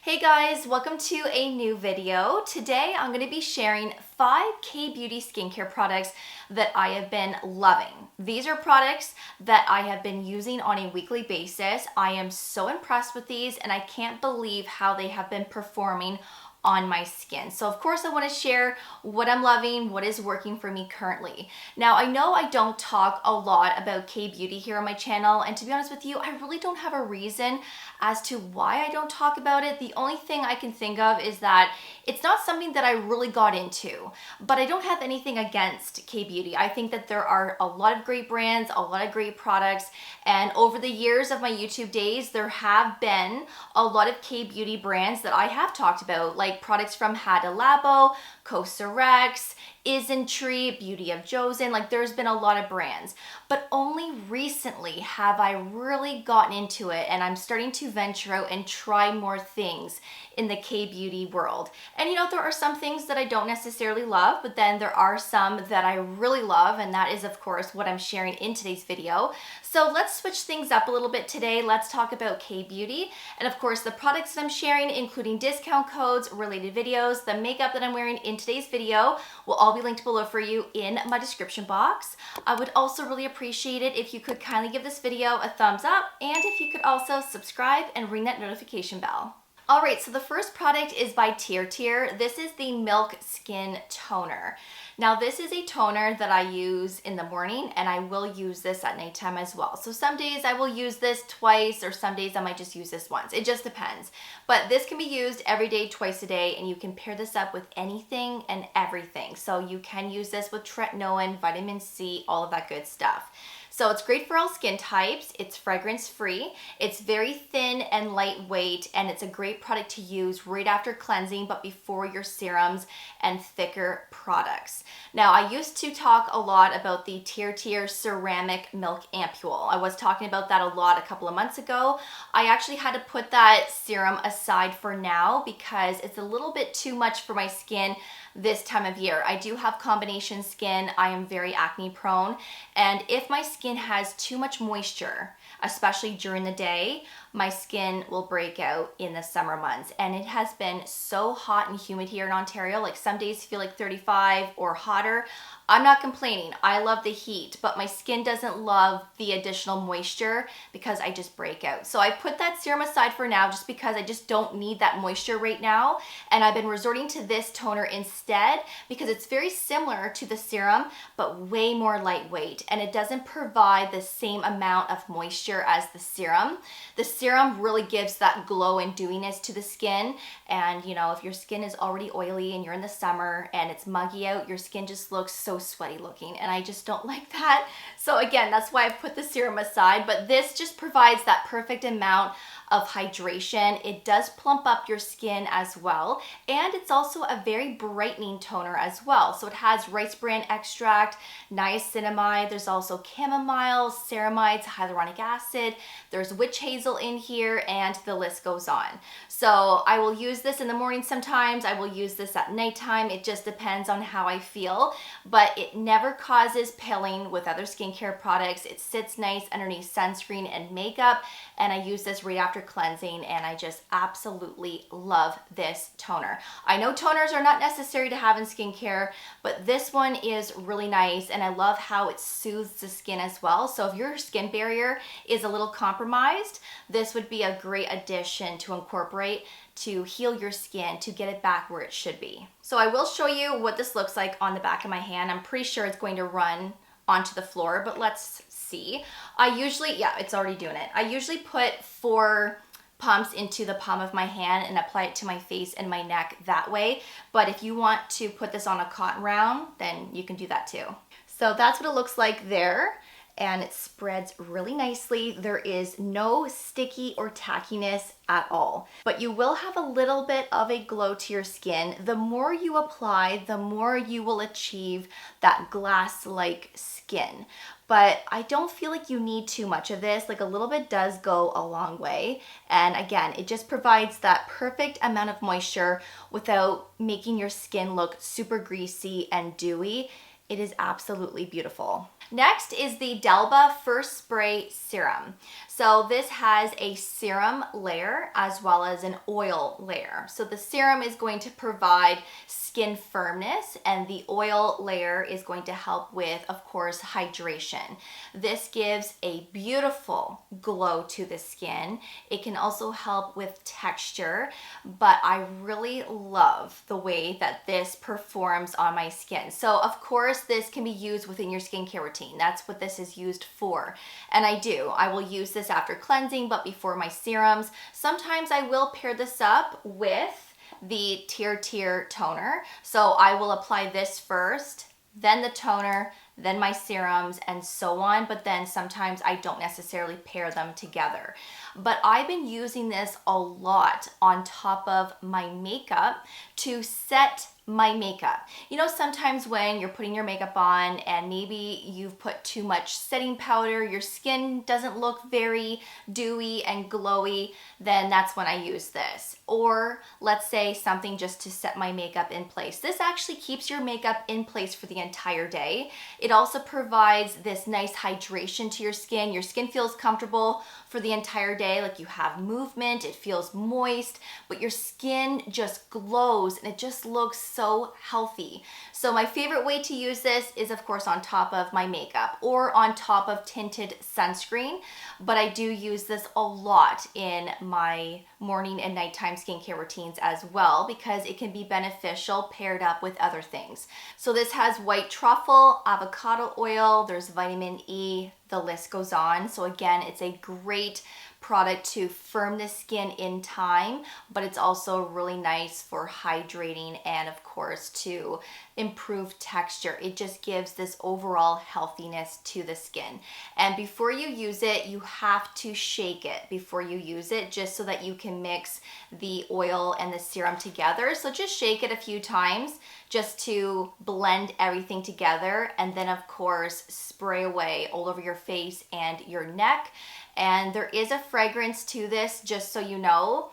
Hey guys, welcome to a new video. Today I'm going to be sharing 5 K-beauty skincare products that I have been loving. These are products that I have been using on a weekly basis. I am so impressed with these and I can't believe how they have been performing on my skin. So of course I want to share what I'm loving, what is working for me currently. Now I know I don't talk a lot about K-beauty here on my channel, and to be honest with you, I really don't have a reason as to why I don't talk about it. The only thing I can think of is that it's not something that I really got into, but I don't have anything against K-beauty. I think that there are a lot of great brands, a lot of great products, and over the years of my YouTube days, there have been a lot of K-beauty brands that I have talked about, like products from Hada Labo, Cosrx, Isntree, Beauty of Joseon. Like there's been a lot of brands, but only recently have I really gotten into it, and I'm starting to venture out and try more things in the K-beauty world. And you know, there are some things that I don't necessarily love, but then there are some that I really love, and that is of course what I'm sharing in today's video. So let's switch things up a little bit today. Let's talk about K-beauty, and of course the products that I'm sharing, including discount codes, related videos, the makeup that I'm wearing in today's video will all be linked below for you in my description box. I would also really appreciate it if you could kindly give this video a thumbs up, and if you could also subscribe and ring that notification bell. Alright, so the first product is by TirTir. This is the Milk Skin Toner. Now this is a toner that I use in the morning, and I will use this at nighttime as well. So some days I will use this twice, or some days I might just use this once. It just depends. But this can be used every day, twice a day, and you can pair this up with anything and everything. So you can use this with tretinoin, vitamin C, all of that good stuff. So it's great for all skin types. It's fragrance free. It's very thin and lightweight, and it's a great product to use right after cleansing but before your serums and thicker products. Now I used to talk a lot about the TirTir ceramic milk ampule. I was talking about that a lot a couple of months ago. I actually had to put that serum aside for now because it's a little bit too much for my skin this time of year. I do have combination skin. I am very acne prone, and if my skin has too much moisture, especially during the day, my skin will break out in the summer months. And it has been so hot and humid here in Ontario. Like some days feel like 35 or hotter. I'm not complaining. I love the heat, but my skin doesn't love the additional moisture because I just break out. So I put that serum aside for now just because I just don't need that moisture right now. And I've been resorting to this toner instead because it's very similar to the serum, but way more lightweight. And it doesn't provide the same amount of moisture as the serum. The serum really gives that glow and dewiness to the skin. And you know, if your skin is already oily and you're in the summer and it's muggy out, your skin just looks so sweaty looking, and I just don't like that. So again, that's why I've put the serum aside, but this just provides that perfect amount of hydration. It does plump up your skin as well, and it's also a very brightening toner as well. So it has rice bran extract, niacinamide, there's also chamomile, ceramides, hyaluronic acid, there's witch hazel in here, and the list goes on. So I will use this in the morning sometimes, I will use this at nighttime. It just depends on how I feel, but it never causes paling with other skincare products. It sits nice underneath sunscreen and makeup, and I use this right after cleansing, and I just absolutely love this toner. I know toners are not necessary to have in skincare, but this one is really nice, and I love how it soothes the skin as well. So if your skin barrier is a little compromised, this would be a great addition to incorporate to heal your skin, to get it back where it should be. So I will show you what this looks like on the back of my hand. I'm pretty sure it's going to run onto the floor, but let's see. I usually, yeah, it's already doing it. I usually put 4 pumps into the palm of my hand and apply it to my face and my neck that way. But if you want to put this on a cotton round, then you can do that too. So that's what it looks like there, and it spreads really nicely. There is no sticky or tackiness at all, but you will have a little bit of a glow to your skin. The more you apply, the more you will achieve that glass-like skin. But I don't feel like you need too much of this. Like a little bit does go a long way. And again, it just provides that perfect amount of moisture without making your skin look super greasy and dewy. It is absolutely beautiful. Next is the Delba First Spray Serum. So this has a serum layer as well as an oil layer. So the serum is going to provide skin firmness, and the oil layer is going to help with, of course, hydration. This gives a beautiful glow to the skin. It can also help with texture, but I really love the way that this performs on my skin. So of course, this can be used within your skincare routine. That's what this is used for. And I will use this after cleansing, but before my serums. Sometimes I will pair this up with the TirTir toner. So I will apply this first, then the toner, then my serums, and so on. But then sometimes I don't necessarily pair them together. But I've been using this a lot on top of my makeup to set my makeup. You know, sometimes when you're putting your makeup on and maybe you've put too much setting powder, your skin doesn't look very dewy and glowy, then that's when I use this. Or let's say something just to set my makeup in place. This actually keeps your makeup in place for the entire day. It also provides this nice hydration to your skin. Your skin feels comfortable for the entire day, like you have movement, it feels moist, but your skin just glows and it just looks so healthy. So my favorite way to use this is of course on top of my makeup or on top of tinted sunscreen, but I do use this a lot in my morning and nighttime skincare routines as well because it can be beneficial paired up with other things. So this has white truffle, avocado oil, there's vitamin E, the list goes on. So again, it's a great product to firm the skin in time, but it's also really nice for hydrating and of course to improve texture. It just gives this overall healthiness to the skin. And before you use it, you have to shake it before you use it just so that you can mix the oil and the serum together. So just shake it a few times just to blend everything together, and then of course spray away all over your face and your neck. And there is a fragrance to this, just so you know.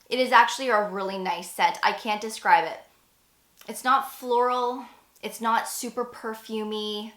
It is actually a really nice scent. I can't describe it. It's not floral. It's not super perfumey.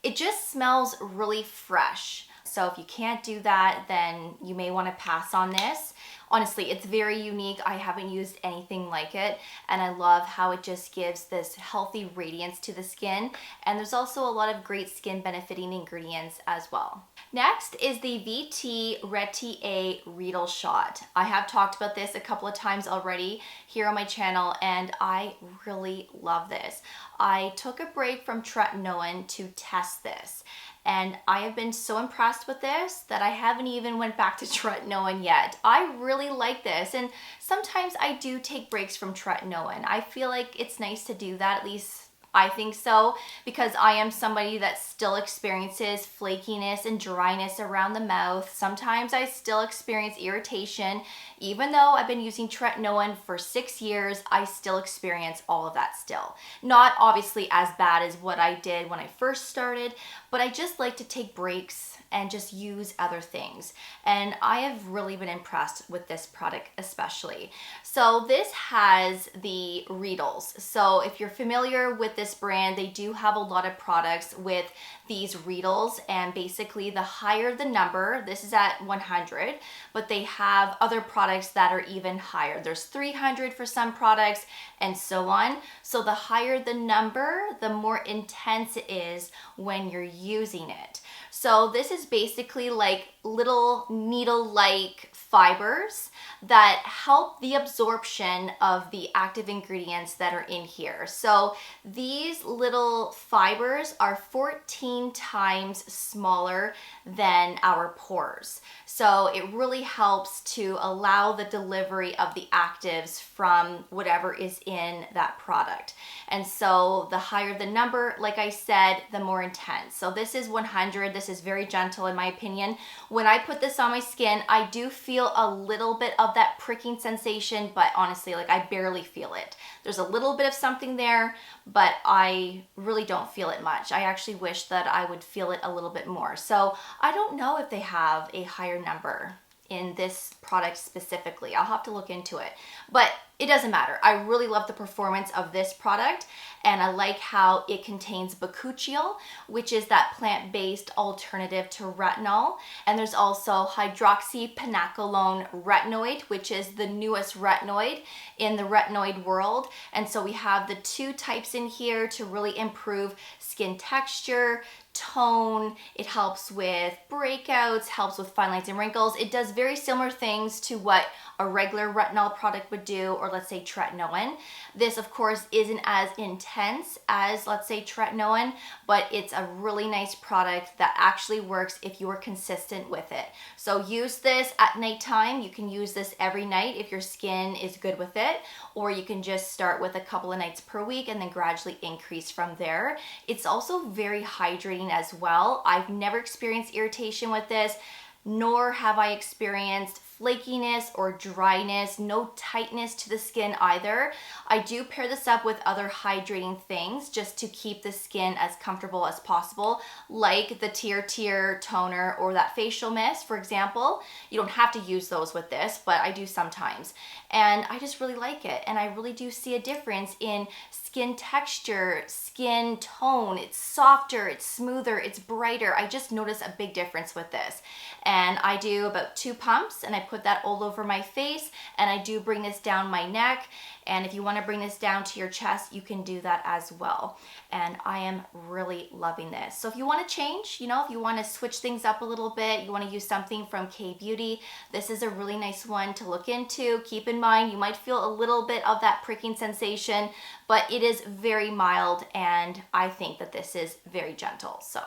It just smells really fresh. So if you can't do that, then you may want to pass on this. Honestly, it's very unique. I haven't used anything like it, and I love how it just gives this healthy radiance to the skin. And there's also a lot of great skin benefiting ingredients as well. Next is the VT Retier Riedel Shot. I have talked about this a couple of times already here on my channel, and I really love this. I took a break from tretinoin to test this, and I have been so impressed with this that I haven't even went back to tretinoin yet. I really like this, and sometimes I do take breaks from tretinoin. I feel like it's nice to do that, at least I think so, because I am somebody that still experiences flakiness and dryness around the mouth. Sometimes I still experience irritation. Even though I've been using tretinoin for 6 years, I still experience all of that still. Not obviously as bad as what I did when I first started, but I just like to take breaks and just use other things. And I have really been impressed with this product especially. So this has the Riedels. So if you're familiar with this brand, they do have a lot of products with these Riedels, and basically the higher the number, this is at 100, but they have other products that are even higher. There's 300 for some products and so on. So the higher the number, the more intense it is when you're using it. So this is basically like little needle-like fibers that help the absorption of the active ingredients that are in here. So these little fibers are 14 times smaller than our pores. So it really helps to allow the delivery of the actives from whatever is in that product. And so the higher the number, like I said, the more intense. So this is 100. This is very gentle in my opinion. When I put this on my skin, I do feel a little bit of that pricking sensation, but honestly, like I barely feel it. There's a little bit of something there, but I really don't feel it much. I actually wish that I would feel it a little bit more. So I don't know if they have a higher number in this product specifically. I'll have to look into it, but it doesn't matter. I really love the performance of this product, and I like how it contains bakuchiol, which is that plant-based alternative to retinol. And there's also hydroxypinacolone retinoid, which is the newest retinoid in the retinoid world. And so we have the two types in here to really improve skin texture, tone. It helps with breakouts, helps with fine lines and wrinkles. It does very similar things to what a regular retinol product would do, or let's say tretinoin. This, of course, isn't as intense as, let's say, tretinoin, but it's a really nice product that actually works if you are consistent with it. So use this at nighttime. You can use this every night if your skin is good with it, or you can just start with a couple of nights per week and then gradually increase from there. It's also very hydrating as well. I've never experienced irritation with this, nor have I experienced flakiness or dryness, no tightness to the skin either. I do pair this up with other hydrating things just to keep the skin as comfortable as possible, like the TirTir toner or that facial mist, for example. You don't have to use those with this, but I do sometimes. And I just really like it. And I really do see a difference in skin texture, skin tone. It's softer, it's smoother, it's brighter. I just notice a big difference with this. And I do about 2 pumps, and I put that all over my face, and I do bring this down my neck. And if you want to bring this down to your chest, you can do that as well. And I am really loving this. So if you want to change, if you want to switch things up a little bit, you want to use something from K-Beauty, this is a really nice one to look into. Keep in mind, you might feel a little bit of that pricking sensation, but it is very mild, and I think that this is very gentle. So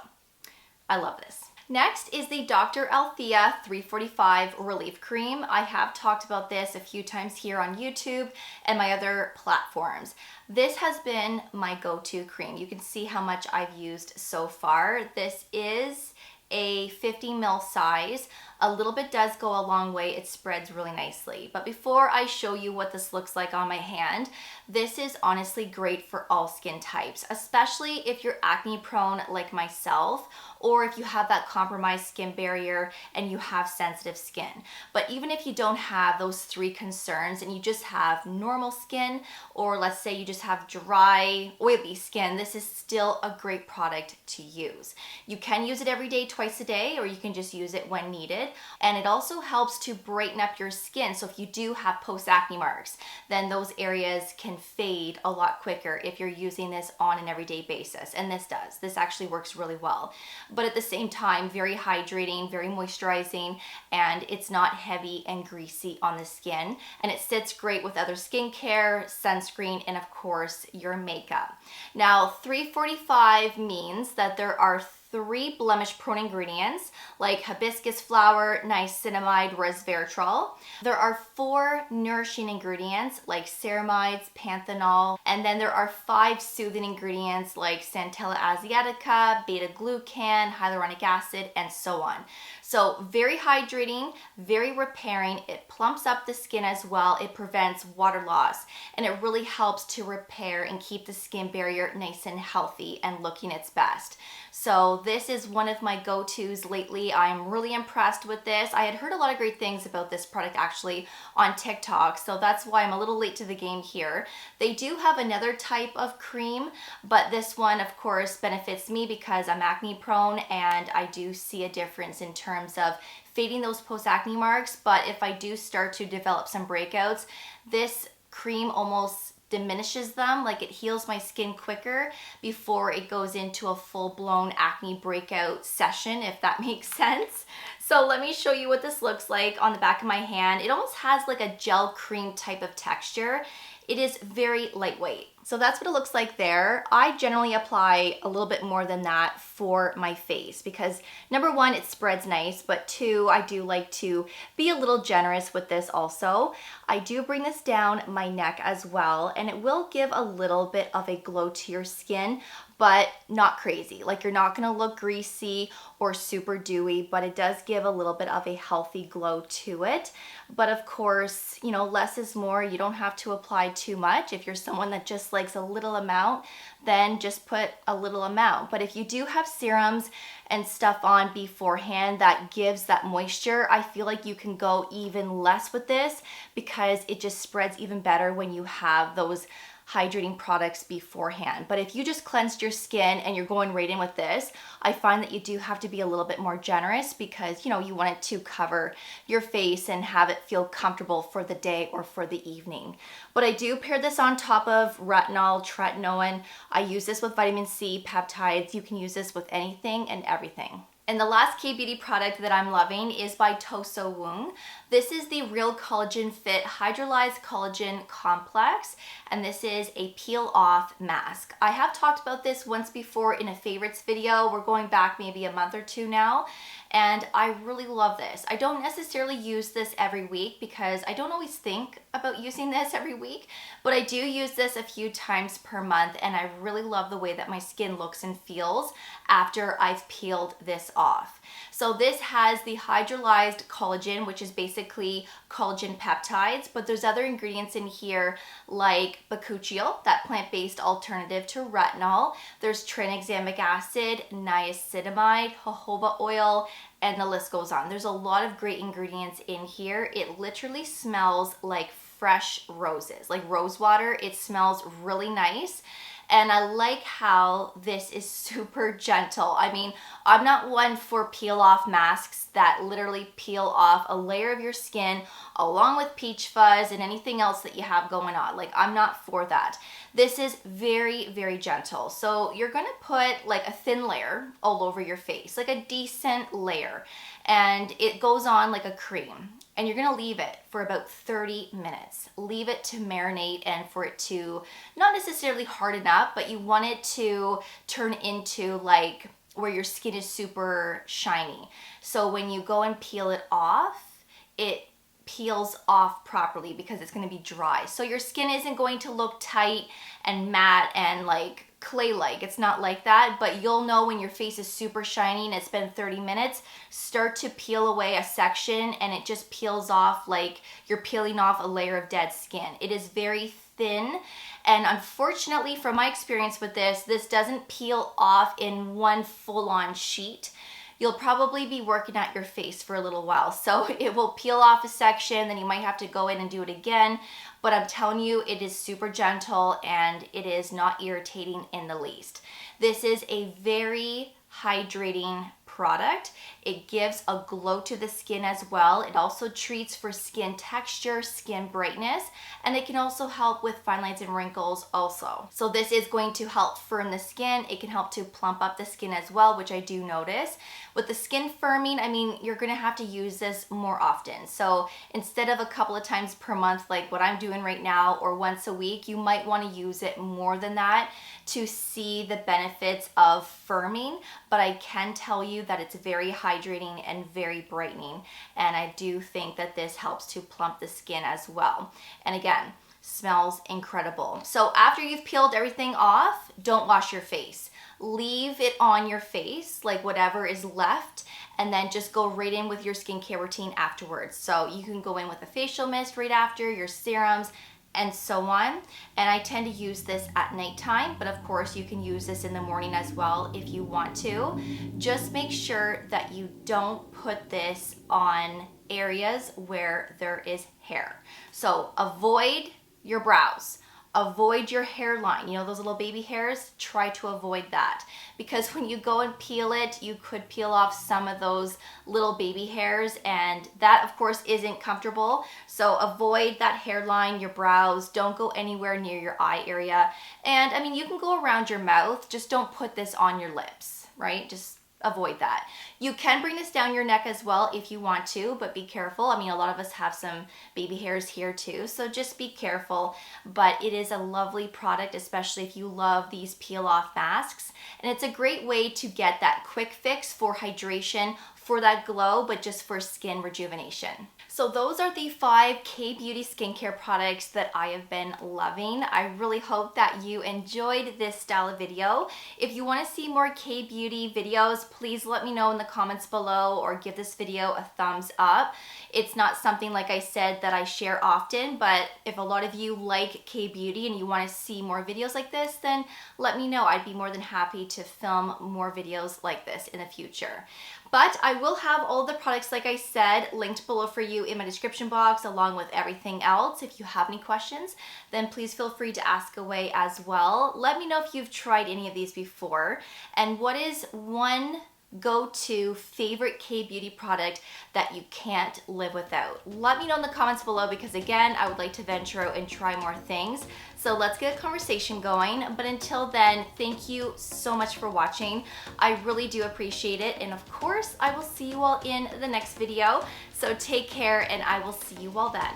I love this. Next is the Dr. Althea 345 Relief Cream. I have talked about this a few times here on YouTube and my other platforms. This has been my go-to cream. You can see how much I've used so far. This is a 50 ml size. A little bit does go a long way. It spreads really nicely. But before I show you what this looks like on my hand, this is honestly great for all skin types, especially if you're acne prone like myself, or if you have that compromised skin barrier and you have sensitive skin. But even if you don't have those 3 concerns and you just have normal skin, or let's say you just have dry, oily skin, this is still a great product to use. You can use it every day, twice a day, or you can just use it when needed. And it also helps to brighten up your skin. So if you do have post-acne marks, then those areas can fade a lot quicker if you're using this on an everyday basis. And this does. This actually works really well. But at the same time, very hydrating, very moisturizing, and it's not heavy and greasy on the skin. And it sits great with other skincare, sunscreen, and of course, your makeup. Now, 345 means that there are 3 blemish-prone ingredients like hibiscus flower, niacinamide, resveratrol. There are 4 nourishing ingredients like ceramides, panthenol, and then there are 5 soothing ingredients like Centella asiatica, beta-glucan, hyaluronic acid, and so on. So very hydrating, very repairing. It plumps up the skin as well. It prevents water loss, and it really helps to repair and keep the skin barrier nice and healthy and looking its best. So this is one of my go-tos lately. I'm really impressed with this. I had heard a lot of great things about this product actually on TikTok, so that's why I'm a little late to the game here. They do have another type of cream, but this one, of course, benefits me because I'm acne prone, and I do see a difference in terms of fading those post-acne marks. But if I do start to develop some breakouts, this cream almost diminishes them, like it heals my skin quicker before it goes into a full-blown acne breakout session, if that makes sense. So let me show you what this looks like on the back of my hand. It almost has like a gel cream type of texture. It is very lightweight. So that's what it looks like there. I generally apply a little bit more than that for my face because number 1, it spreads nice, but 2, I do like to be a little generous with this also. I do bring this down my neck as well, and it will give a little bit of a glow to your skin, but not crazy. Like, you're not gonna look greasy or super dewy, but it does give a little bit of a healthy glow to it. But of course, you know, less is more. You don't have to apply too much. If you're someone that just likes a little amount, then just put a little amount. But if you do have serums and stuff on beforehand that gives that moisture, I feel like you can go even less with this because it just spreads even better when you have those hydrating products beforehand. But if you just cleansed your skin and you're going right in with this, I find that you do have to be a little bit more generous because, you know, you want it to cover your face and have it feel comfortable for the day or for the evening. But I do pair this on top of retinol, tretinoin. I use this with vitamin C, peptides. You can use this with anything and everything. And the last K-beauty product that I'm loving is by Tosowoong. This is the Real Collagen Fit Hydrolyzed Collagen Complex, and this is a peel-off mask. I have talked about this once before in a favorites video. We're going back maybe a month or two now, and I really love this. I don't necessarily use this every week because I don't always think about using this every week, but I do use this a few times per month, and I really love the way that my skin looks and feels after I've peeled this off. So this has the hydrolyzed collagen, which is basically collagen peptides, but there's other ingredients in here like bakuchiol, that plant-based alternative to retinol. There's tranexamic acid, niacinamide, jojoba oil, and the list goes on. There's a lot of great ingredients in here. It literally smells like fresh roses, like rose water. It smells really nice. And I like how this is super gentle. I mean, I'm not one for peel off masks that literally peel off a layer of your skin along with peach fuzz and anything else that you have going on. Like, I'm not for that. This is very, very gentle. So you're gonna put like a thin layer all over your face, like a decent layer. And it goes on like a cream. And you're gonna leave it for about 30 minutes. Leave it to marinate and for it to not necessarily harden up, but you want it to turn into like where your skin is super shiny. So when you go and peel it off, it peels off properly because it's gonna be dry. So your skin isn't going to look tight and matte and like clay-like. It's not like that, but you'll know when your face is super shiny and it's been 30 minutes, start to peel away a section and it just peels off like you're peeling off a layer of dead skin. It is very thin, and unfortunately from my experience with this doesn't peel off in one full-on sheet. You'll probably be working at your face for a little while. So it will peel off a section, then you might have to go in and do it again. But I'm telling you, it is super gentle and it is not irritating in the least. This is a very hydrating product. It gives a glow to the skin as well. It also treats for skin texture, skin brightness, and it can also help with fine lines and wrinkles also. So this is going to help firm the skin. It can help to plump up the skin as well, which I do notice. With the skin firming, I mean, you're gonna have to use this more often. So instead of a couple of times per month, like what I'm doing right now, or once a week, you might wanna use it more than that to see the benefits of firming. But I can tell you that it's very hydrating and very brightening. And I do think that this helps to plump the skin as well. And again, smells incredible. So after you've peeled everything off, don't wash your face. Leave it on your face, like whatever is left, and then just go right in with your skincare routine afterwards. So you can go in with a facial mist right after, your serums, and so on. And I tend to use this at nighttime, but of course you can use this in the morning as well if you want to. Just make sure that you don't put this on areas where there is hair. So avoid your brows. Avoid your hairline. You know those little baby hairs? Try to avoid that. Because when you go and peel it, you could peel off some of those little baby hairs, and that of course isn't comfortable. So avoid that hairline, your brows. Don't go anywhere near your eye area. And I mean, you can go around your mouth, just don't put this on your lips, right? Just avoid that. You can bring this down your neck as well if you want to, but be careful. I mean, a lot of us have some baby hairs here too, so just be careful. But it is a lovely product, especially if you love these peel off masks. And it's a great way to get that quick fix for hydration, for that glow, but just for skin rejuvenation. So those are the 5 K-beauty skincare products that I have been loving. I really hope that you enjoyed this style of video. If you want to see more K-beauty videos, please let me know in the comments below or give this video a thumbs up. It's not something, like I said, that I share often, but if a lot of you like K-beauty and you want to see more videos like this, then let me know. I'd be more than happy to film more videos like this in the future. But I will have all the products, like I said, linked below for you in my description box, along with everything else. If you have any questions, then please feel free to ask away as well. Let me know if you've tried any of these before, and what is one go-to favorite K-beauty product that you can't live without. Let me know in the comments below, because again, I would like to venture out and try more things. So let's get a conversation going. But until then, thank you so much for watching. I really do appreciate it. And of course, I will see you all in the next video. So take care, and I will see you all then.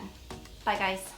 Bye guys.